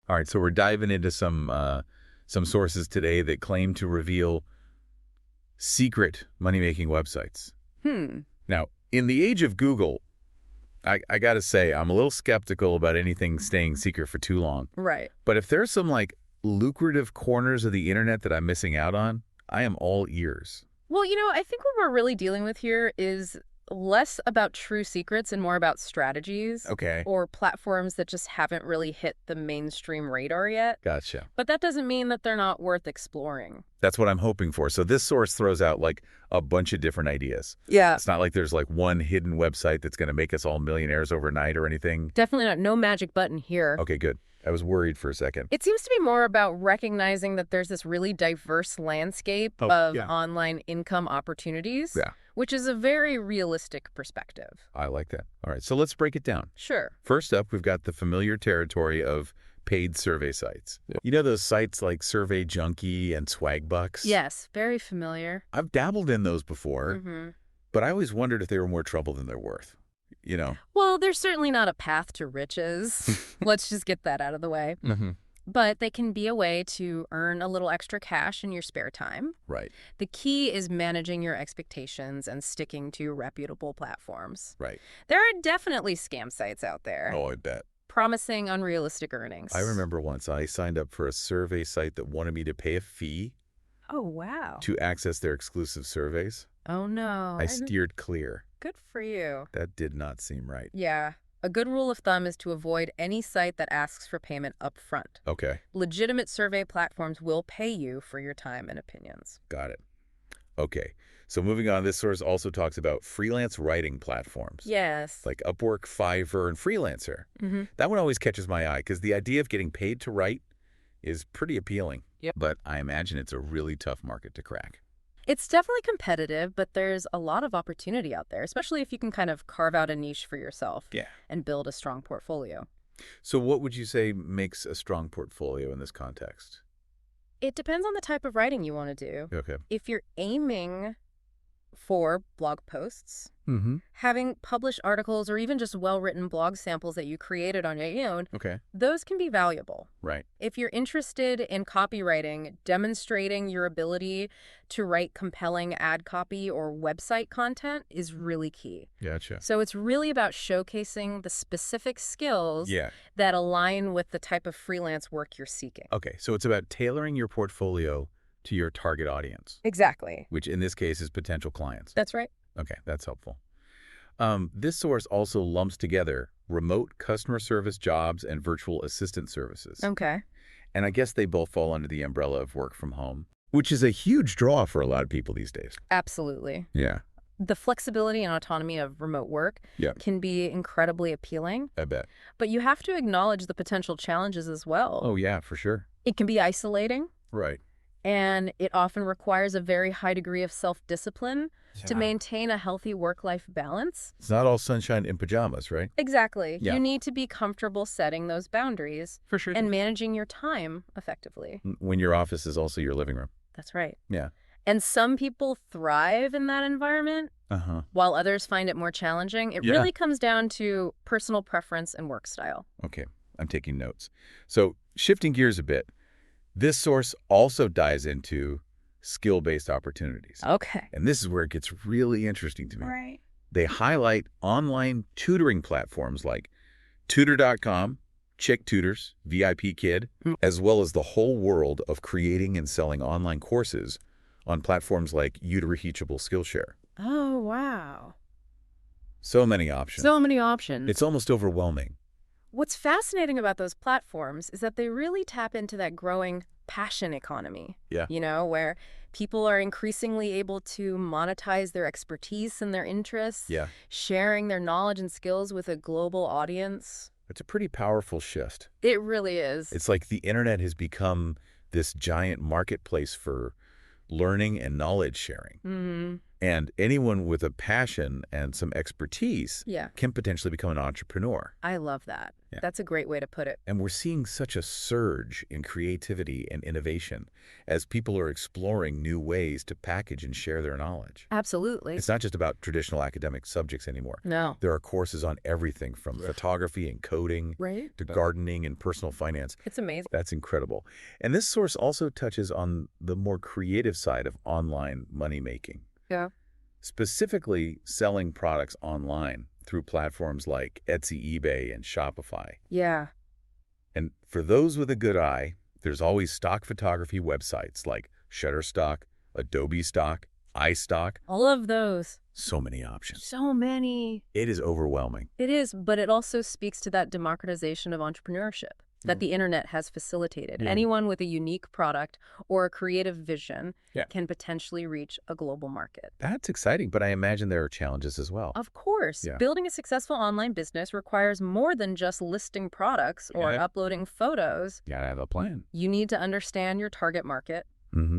All right, so we're diving into some sources today that claim to reveal secret money-making websites. Now, in the age of Google, I got to say, I'm a little skeptical about anything staying secret for too long. Right. But if there's some, like, lucrative corners of the internet that I'm missing out on, I am all ears. Well, I think what we're really dealing with here is less about true secrets and more about strategies. Okay. Or platforms that just haven't really hit the mainstream radar yet. Gotcha. But that doesn't mean that they're not worth exploring. That's what I'm hoping for. So this source throws out, like, a bunch of different ideas. Yeah. It's not like there's, like, one hidden website that's going to make us all millionaires overnight or anything. Definitely not. No magic button here. Okay, good. I was worried for a second. It seems to be more about recognizing that there's this really diverse landscape of online income opportunities, which is a very realistic perspective. I like that. All right, so let's break it down. Sure. First up, we've got the familiar territory of paid survey sites. You know those sites like Survey Junkie and Swagbucks? Yes, very familiar. I've dabbled in those before, but I always wondered if they were more trouble than they're worth. Well, there's certainly not a path to riches. Let's just get that out of the way. But they can be a way to earn a little extra cash in your spare time. Right. The key is managing your expectations and sticking to reputable platforms. Right. There are definitely scam sites out there. Oh, I bet. Promising unrealistic earnings. I remember once I signed up for a survey site that wanted me to pay a fee. Oh, wow. To access their exclusive surveys. Oh, no. I steered clear. Good for you. That did not seem right. Yeah. A good rule of thumb is to avoid any site that asks for payment up front. Okay. Legitimate survey platforms will pay you for your time and opinions. Got it. Okay. So moving on, this source also talks about freelance writing platforms. Yes. Like Upwork, Fiverr, and Freelancer. That one always catches my eye because the idea of getting paid to write is pretty appealing. Yep. But I imagine it's a really tough market to crack. It's definitely competitive, but there's a lot of opportunity out there, especially if you can kind of carve out a niche for yourself and build a strong portfolio. So what would you say makes a strong portfolio in this context? It depends on the type of writing you want to do. Okay. If you're aiming for blog posts, having published articles or even just well-written blog samples that you created on your own, those can be valuable. Right. If you're interested in copywriting, demonstrating your ability to write compelling ad copy or website content is really key. Gotcha. So it's really about showcasing the specific skills that align with the type of freelance work you're seeking. Okay, so it's about tailoring your portfolio to your target audience. Exactly. Which in this case is potential clients. That's right. Okay, that's helpful. This source also lumps together remote customer service jobs and virtual assistant services. Okay. And I guess they both fall under the umbrella of work from home, which is a huge draw for a lot of people these days. Absolutely. Yeah. The flexibility and autonomy of remote work can be incredibly appealing. I bet. But you have to acknowledge the potential challenges as well. Oh, yeah, for sure. It can be isolating. Right. And it often requires a very high degree of self-discipline to maintain a healthy work-life balance. It's not all sunshine in pajamas, right? Exactly. Yeah. You need to be comfortable setting those boundaries. For sure. And managing your time effectively. When your office is also your living room. That's right. Yeah. And some people thrive in that environment, while others find it more challenging. It really comes down to personal preference and work style. Okay, I'm taking notes. So shifting gears a bit, this source also dives into skill-based opportunities. Okay. And this is where it gets really interesting to me. Right. They highlight online tutoring platforms like Tutor.com, Chick Tutors, VIP Kid, as well as the whole world of creating and selling online courses on platforms like Udemy-Teachable Skillshare. Oh, wow. So many options. So many options. It's almost overwhelming. What's fascinating about those platforms is that they really tap into that growing passion economy. Yeah. Where people are increasingly able to monetize their expertise and their interests, sharing their knowledge and skills with a global audience. It's a pretty powerful shift. It really is. It's like the internet has become this giant marketplace for learning and knowledge sharing. And anyone with a passion and some expertise can potentially become an entrepreneur. I love that. Yeah. That's a great way to put it. And we're seeing such a surge in creativity and innovation as people are exploring new ways to package and share their knowledge. Absolutely. It's not just about traditional academic subjects anymore. No. There are courses on everything from photography and coding to gardening and personal finance. It's amazing. That's incredible. And this source also touches on the more creative side of online money making. Yeah. Specifically selling products online through platforms like Etsy, eBay, and Shopify. Yeah. And for those with a good eye, there's always stock photography websites like Shutterstock, Adobe Stock, iStock. All of those. So many options. So many. It is overwhelming. It is, but it also speaks to that democratization of entrepreneurship that the internet has facilitated. Yeah. Anyone with a unique product or a creative vision Yeah. can potentially reach a global market. That's exciting, but I imagine there are challenges as well. Of course, Yeah. building a successful online business requires more than just listing products or Yeah. uploading photos. You gotta have a plan. You need to understand your target market,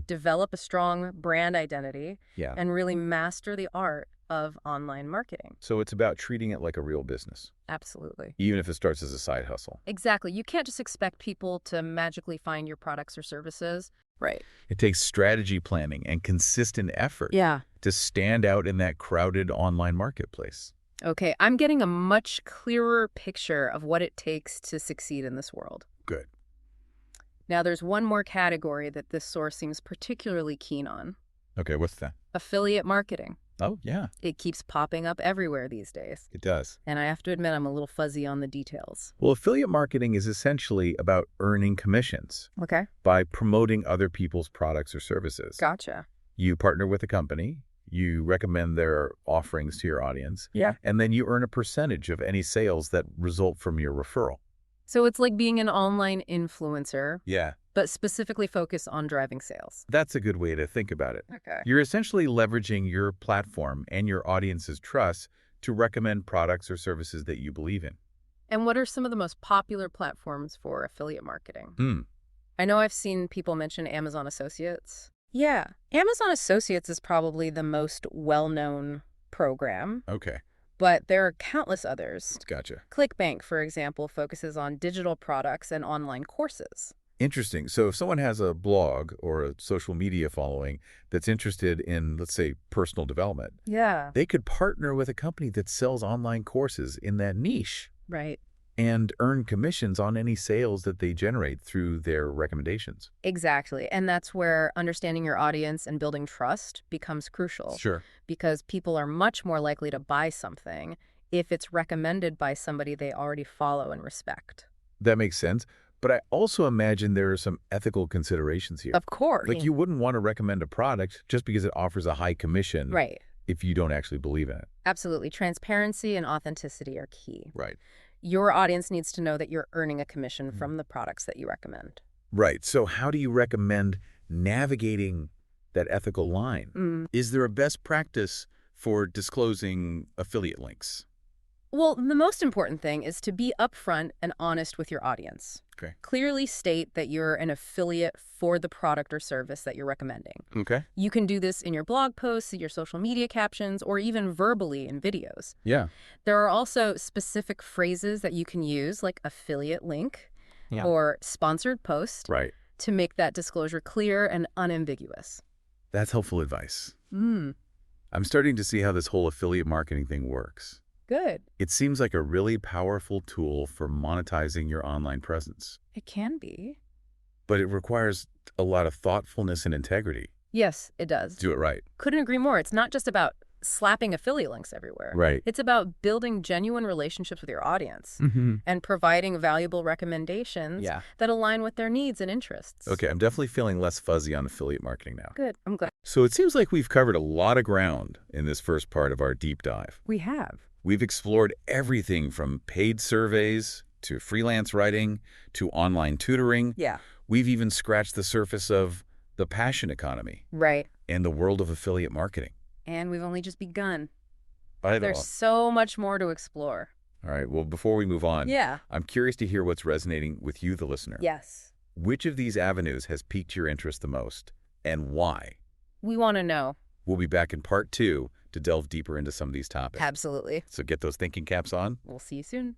develop a strong brand identity, Yeah. and really master the art of online marketing. So it's about treating it like a real business, Absolutely. even if it starts as a side hustle. Exactly. You can't just expect people to magically find your products or services. Right. It takes strategy planning and consistent effort Yeah. to stand out in that crowded online marketplace. Okay, I'm getting a much clearer picture of what it takes to succeed in this world. Good. Now, there's one more category that this source seems particularly keen on. Okay, what's that? Affiliate marketing. Oh, yeah, It keeps popping up everywhere these days. it does. And I have to admit, I'm a little fuzzy on the details. Well, affiliate marketing is essentially about earning commissions Okay. by promoting other people's products or services. Gotcha. You partner with a company, you recommend their offerings to your audience, Yeah. and then you earn a percentage of any sales that result from your referral. So it's like being an online influencer, Yeah, but specifically focused on driving sales. that's a good way to think about it. Okay. You're essentially leveraging your platform and your audience's trust to recommend products or services that you believe in. And what are some of the most popular platforms for affiliate marketing? Hmm. I know I've seen people mention Amazon Associates. Yeah. Amazon Associates is probably the most well-known program, Okay, but there are countless others. gotcha. ClickBank, for example, focuses on digital products and online courses. Interesting. So if someone has a blog or a social media following that's interested in, let's say, personal development, Yeah. they could partner with a company that sells online courses in that niche Right. and earn commissions on any sales that they generate through their recommendations. Exactly. And that's where understanding your audience and building trust becomes crucial. Sure. Because people are much more likely to buy something if it's recommended by somebody they already follow and respect. That makes sense. But I also imagine there are some ethical considerations here. Of course. Like you wouldn't want to recommend a product just because it offers a high commission Right. if you don't actually believe in it. Absolutely. Transparency and authenticity are key. Right. Your audience needs to know that you're earning a commission from the products that you recommend. Right. So how do you recommend navigating that ethical line? Is there a best practice for disclosing affiliate links? Well, the most important thing is to be upfront and honest with your audience. Okay. Clearly state that you're an affiliate for the product or service that you're recommending. Okay. You can do this in your blog posts, your social media captions, or even verbally in videos. Yeah. There are also specific phrases that you can use, like affiliate link or sponsored post, Right. to make that disclosure clear and unambiguous. That's helpful advice. I'm starting to see how this whole affiliate marketing thing works. Good. It seems like a really powerful tool for monetizing your online presence, It can be. but it requires a lot of thoughtfulness and integrity. Yes, it does. Do it right. Couldn't agree more. It's not just about slapping affiliate links everywhere. Right. It's about building genuine relationships with your audience and providing valuable recommendations that align with their needs and interests. Okay, I'm definitely feeling less fuzzy on affiliate marketing now. Good. I'm glad. So it seems like we've covered a lot of ground in this first part of our deep dive. We have. We've explored everything from paid surveys to freelance writing to online tutoring. Yeah. We've even scratched the surface of the passion economy Right. and the world of affiliate marketing. And we've only just begun. I know. There's so much more to explore. All right, well, before we move on, Yeah. I'm curious to hear what's resonating with you, the listener. Yes. Which of these avenues has piqued your interest the most, and why? We want to know. We'll be back in part 2 to delve deeper into some of these topics. Absolutely. So get those thinking caps on. We'll see you soon.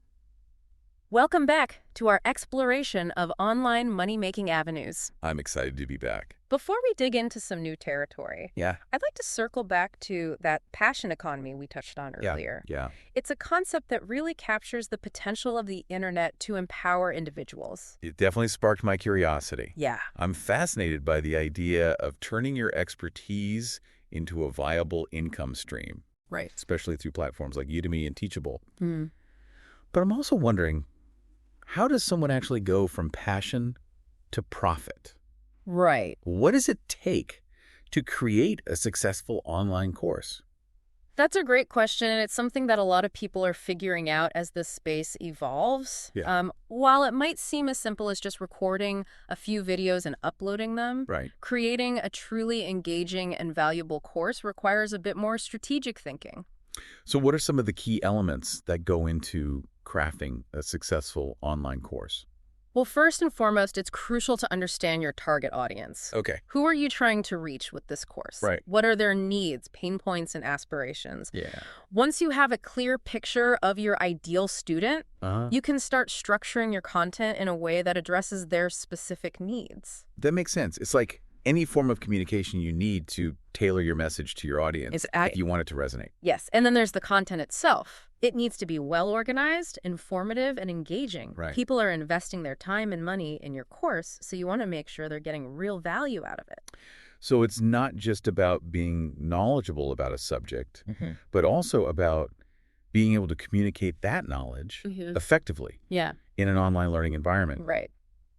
Welcome back to our exploration of online money-making avenues. I'm excited to be back. Before we dig into some new territory, Yeah. I'd like to circle back to that passion economy we touched on earlier. Yeah. It's a concept that really captures the potential of the internet to empower individuals. It definitely sparked my curiosity. Yeah. I'm fascinated by the idea of turning your expertise into a viable income stream. Right. Especially through platforms like Udemy and Teachable. Mm. But I'm also wondering, how does someone actually go from passion to profit? Right. What does it take to create a successful online course? That's a great question, and it's something that a lot of people are figuring out as this space evolves. Yeah. While it might seem as simple as just recording a few videos and uploading them, Right. creating a truly engaging and valuable course requires a bit more strategic thinking. So what are some of the key elements that go into crafting a successful online course? Well, first and foremost, it's crucial to understand your target audience. Okay. Who are you trying to reach with this course? Right. What are their needs, pain points, and aspirations? Yeah. Once you have a clear picture of your ideal student, you can start structuring your content in a way that addresses their specific needs. That makes sense. It's like any form of communication you need to tailor your message to your audience if you want it to resonate. Yes, and then there's the content itself. It needs to be well-organized, informative, and engaging. Right. People are investing their time and money in your course, so you want to make sure they're getting real value out of it. So it's not just about being knowledgeable about a subject, but also about being able to communicate that knowledge effectively in an online learning environment. Right.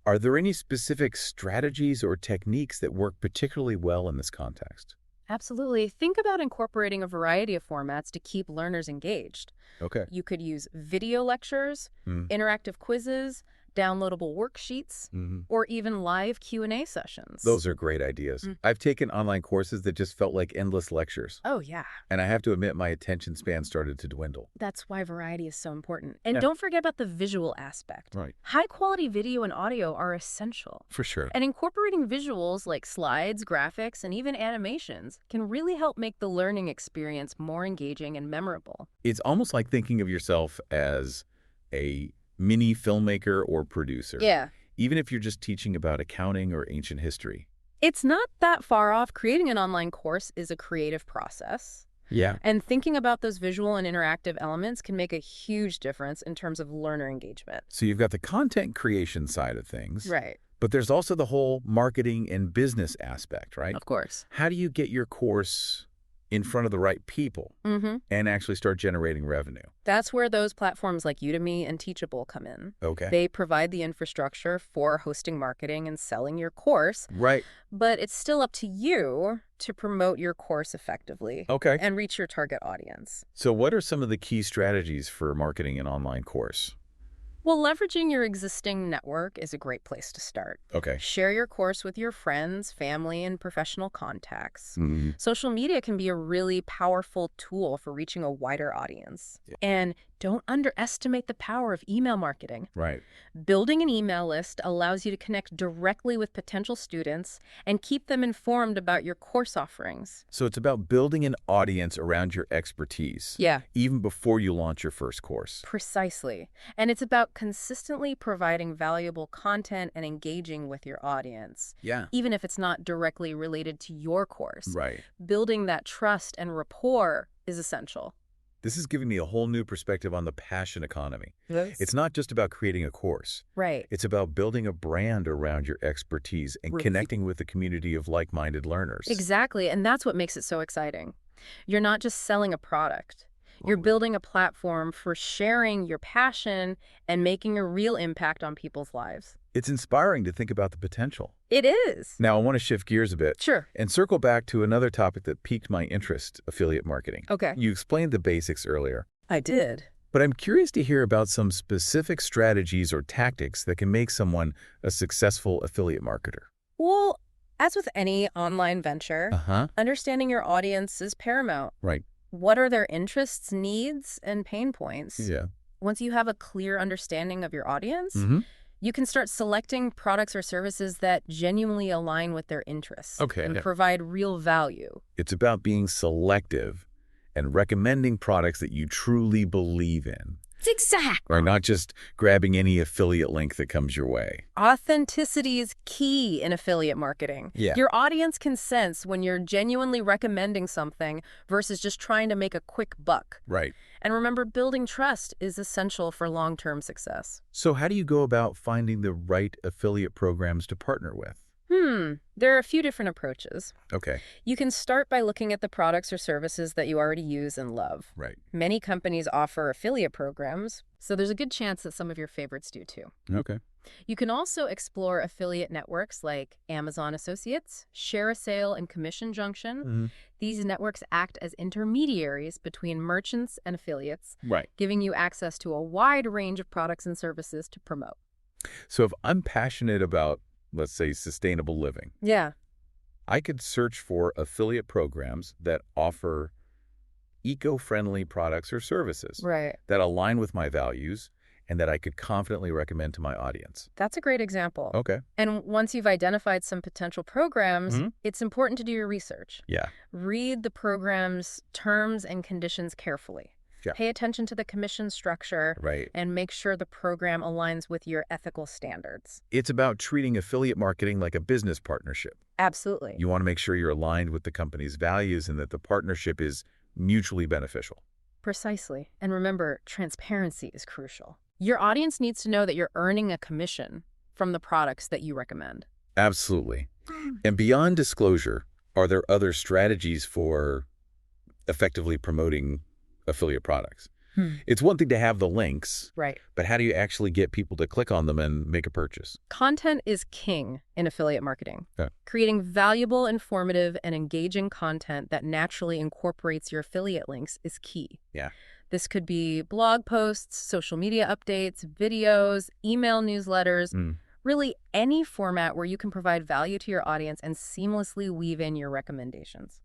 Are there any specific strategies or techniques that work particularly well in this context? Absolutely. Think about incorporating a variety of formats to keep learners engaged. Okay. You could use video lectures, interactive quizzes, downloadable worksheets, or even live Q&A sessions. Those are great ideas. I've taken online courses that just felt like endless lectures. Oh, yeah. And I have to admit my attention span started to dwindle. That's why variety is so important. And don't forget about the visual aspect. Right. High-quality video and audio are essential. For sure. And incorporating visuals like slides, graphics, and even animations can really help make the learning experience more engaging and memorable. It's almost like thinking of yourself as a mini filmmaker or producer. Yeah. Even if you're just teaching about accounting or ancient history. It's not that far off. Creating an online course is a creative process. Yeah. And thinking about those visual and interactive elements can make a huge difference in terms of learner engagement. So you've got the content creation side of things. Right. But there's also the whole marketing and business aspect, right? Of course. How do you get your course in front of the right people and actually start generating revenue? That's where those platforms like Udemy and Teachable come in. Okay. They provide the infrastructure for hosting marketing and selling your course. Right. But it's still up to you to promote your course effectively. Okay. And reach your target audience. So what are some of the key strategies for marketing an online course? Well, leveraging your existing network is a great place to start. Okay. Share your course with your friends, family, and professional contacts. Social media can be a really powerful tool for reaching a wider audience. Yeah. And don't underestimate the power of email marketing. Right. Building an email list allows you to connect directly with potential students and keep them informed about your course offerings. So it's about building an audience around your expertise. Yeah. Even before you launch your first course. Precisely. And it's about consistently providing valuable content and engaging with your audience. Yeah. Even if it's not directly related to your course. Right. Building that trust and rapport is essential. This is giving me a whole new perspective on the passion economy. Yes. It's not just about creating a course. Right. It's about building a brand around your expertise and connecting with a community of like-minded learners. Exactly. And that's what makes it so exciting. You're not just selling a product. You're building a platform for sharing your passion and making a real impact on people's lives. It's inspiring to think about the potential. It is. Now, I want to shift gears a bit. Sure. And circle back to another topic that piqued my interest, affiliate marketing. Okay. You explained the basics earlier. I did. But I'm curious to hear about some specific strategies or tactics that can make someone a successful affiliate marketer. Well, as with any online venture, understanding your audience is paramount. Right. What are their interests, needs, and pain points? Yeah. Once you have a clear understanding of your audience, you can start selecting products or services that genuinely align with their interests and provide real value. It's about being selective and recommending products that you truly believe in. Exactly. Or not just grabbing any affiliate link that comes your way. Authenticity is key in affiliate marketing. Yeah. Your audience can sense when you're genuinely recommending something versus just trying to make a quick buck. Right. And remember, building trust is essential for long-term success. So how do you go about finding the right affiliate programs to partner with? There are a few different approaches. Okay. You can start by looking at the products or services that you already use and love. Right. Many companies offer affiliate programs, so there's a good chance that some of your favorites do too. Okay. You can also explore affiliate networks like Amazon Associates, ShareASale, and Commission Junction. These networks act as intermediaries between merchants and affiliates, Right. giving you access to a wide range of products and services to promote. So if I'm passionate about, let's say, sustainable living, Yeah. I could search for affiliate programs that offer eco-friendly products or services Right. that align with my values and that I could confidently recommend to my audience. That's a great example. Okay. And once you've identified some potential programs, it's important to do your research. Yeah. Read the program's terms and conditions carefully. Yeah. Pay attention to the commission structure. Right. And make sure the program aligns with your ethical standards. It's about treating affiliate marketing like a business partnership. Absolutely. You want to make sure you're aligned with the company's values and that the partnership is mutually beneficial. Precisely. And remember, transparency is crucial. Your audience needs to know that you're earning a commission from the products that you recommend. Absolutely. And beyond disclosure, are there other strategies for effectively promoting affiliate products? It's one thing to have the links, Right. but how do you actually get people to click on them and make a purchase? Content is king in affiliate marketing. Yeah. Creating valuable, informative, and engaging content that naturally incorporates your affiliate links is key. Yeah. This could be blog posts, social media updates, videos, email newsletters, really any format where you can provide value to your audience and seamlessly weave in your recommendations.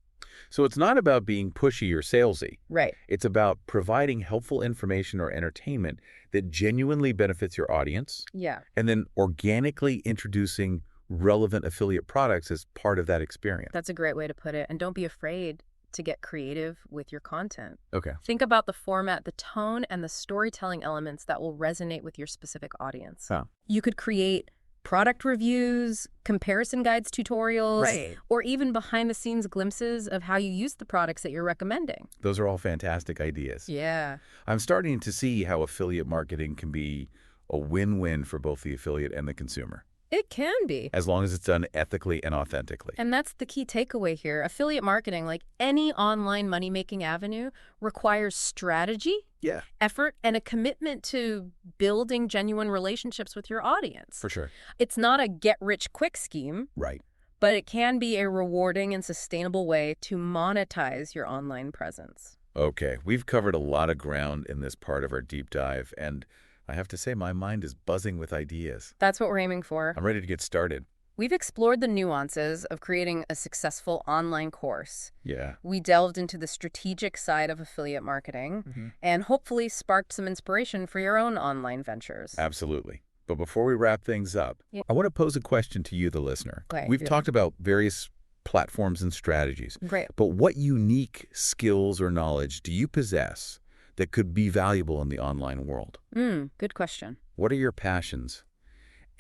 So it's not about being pushy or salesy. Right. It's about providing helpful information or entertainment that genuinely benefits your audience. Yeah. And then organically introducing relevant affiliate products as part of that experience. That's a great way to put it. And don't be afraid to get creative with your content. Okay. Think about the format, the tone, and the storytelling elements that will resonate with your specific audience. Huh. You could create product reviews, comparison guides, tutorials, or even behind-the-scenes glimpses of how you use the products that you're recommending. Those are all fantastic ideas. Yeah. I'm starting to see how affiliate marketing can be a win-win for both the affiliate and the consumer, It can be. as long as it's done ethically and authentically. And that's the key takeaway here. Affiliate marketing, like any online money-making avenue, requires strategy, Yeah, effort, and a commitment to building genuine relationships with your audience. for sure. It's not a get-rich-quick scheme, Right. but it can be a rewarding and sustainable way to monetize your online presence. Okay, we've covered a lot of ground in this part of our deep dive, and I have to say my mind is buzzing with ideas. That's what we're aiming for. I'm ready to get started. We've explored the nuances of creating a successful online course. Yeah. We delved into the strategic side of affiliate marketing and hopefully sparked some inspiration for your own online ventures. Absolutely. But before we wrap things up, Yeah. I want to pose a question to you, the listener. Okay, We've yeah. talked about various platforms and strategies, Great. but what unique skills or knowledge do you possess that could be valuable in the online world? Good question. What are your passions,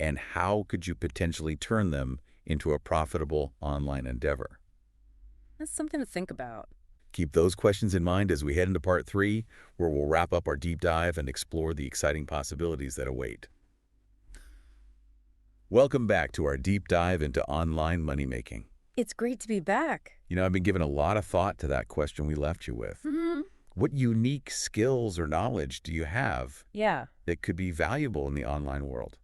and how could you potentially turn them into a profitable online endeavor? That's something to think about. Keep those questions in mind as we head into part 3, where we'll wrap up our deep dive and explore the exciting possibilities that await. Welcome back to our deep dive into online money making. It's great to be back. You know, I've been giving a lot of thought to that question we left you with. What unique skills or knowledge do you have Yeah, that could be valuable in the online world?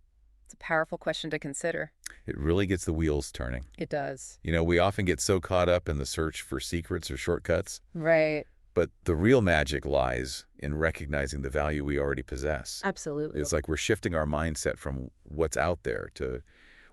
it's a powerful question to consider. It really gets the wheels turning. It does. You know, we often get so caught up in the search for secrets or shortcuts, Right. but the real magic lies in recognizing the value we already possess. Absolutely. It's like we're shifting our mindset from what's out there to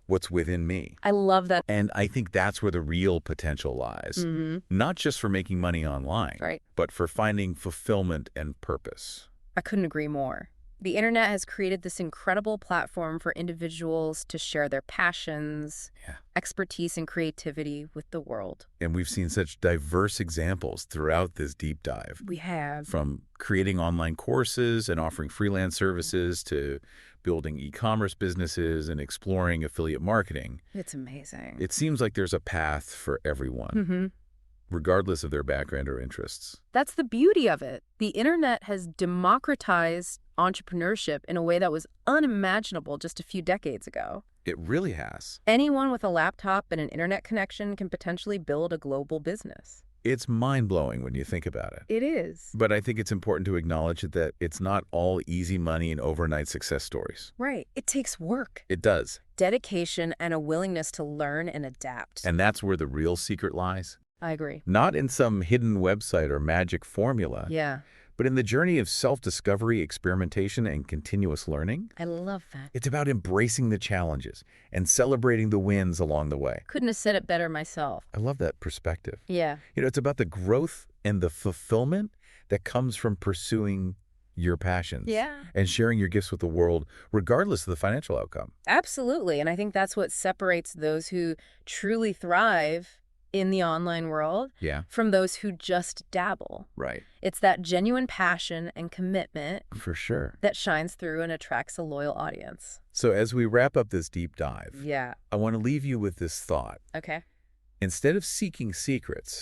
what's within me. I love that. And I think that's where the real potential lies, not just for making money online, Right. but for finding fulfillment and purpose. I couldn't agree more. The internet has created this incredible platform for individuals to share their passions, expertise, and creativity with the world. And we've seen such diverse examples throughout this deep dive. We have. From creating online courses and offering freelance services to building e-commerce businesses and exploring affiliate marketing. It's amazing. It seems like there's a path for everyone, regardless of their background or interests. That's the beauty of it. The internet has democratized entrepreneurship in a way that was unimaginable just a few decades ago. It really has. Anyone with a laptop and an internet connection can potentially build a global business. It's mind-blowing when you think about it. It is. But I think it's important to acknowledge that it's not all easy money and overnight success stories. Right. It takes work. It does. Dedication and a willingness to learn and adapt. And that's where the real secret lies. I agree. Not in some hidden website or magic formula. Yeah. But in the journey of self-discovery, experimentation, and continuous learning. I love that. It's about embracing the challenges and celebrating the wins along the way. Couldn't have said it better myself. I love that perspective. Yeah. It's about the growth and the fulfillment that comes from pursuing your passions. Yeah. And sharing your gifts with the world, regardless of the financial outcome. Absolutely. And I think that's what separates those who truly thrive in the online world from those who just dabble. Right. It's that genuine passion and commitment for sure that shines through and attracts a loyal audience. So as we wrap up this deep dive, I want to leave you with this thought. Okay. Instead of seeking secrets,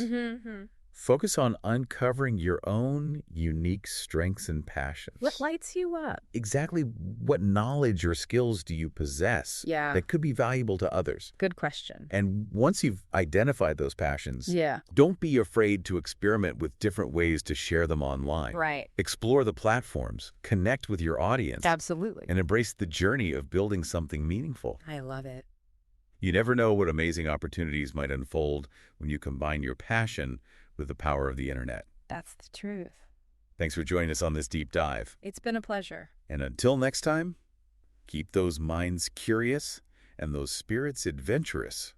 focus on uncovering your own unique strengths and passions. What lights you up? Exactly what knowledge or skills do you possess that could be valuable to others? Good question. And once you've identified those passions, don't be afraid to experiment with different ways to share them online. Right. Explore the platforms, connect with your audience. Absolutely. And embrace the journey of building something meaningful. I love it. You never know what amazing opportunities might unfold when you combine your passion with the power of the internet. That's the truth. Thanks for joining us on this deep dive. It's been a pleasure. And until next time, keep those minds curious and those spirits adventurous.